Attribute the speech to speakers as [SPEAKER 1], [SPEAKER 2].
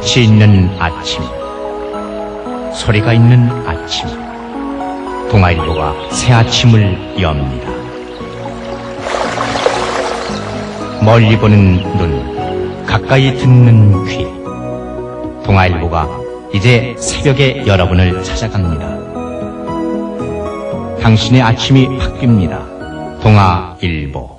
[SPEAKER 1] 빛이 있는 아침, 소리가 있는 아침, 동아일보가 새 아침을 엽니다. 멀리 보는 눈, 가까이 듣는 귀, 동아일보가 이제 새벽에 여러분을 찾아갑니다. 당신의 아침이 바뀝니다. 동아일보.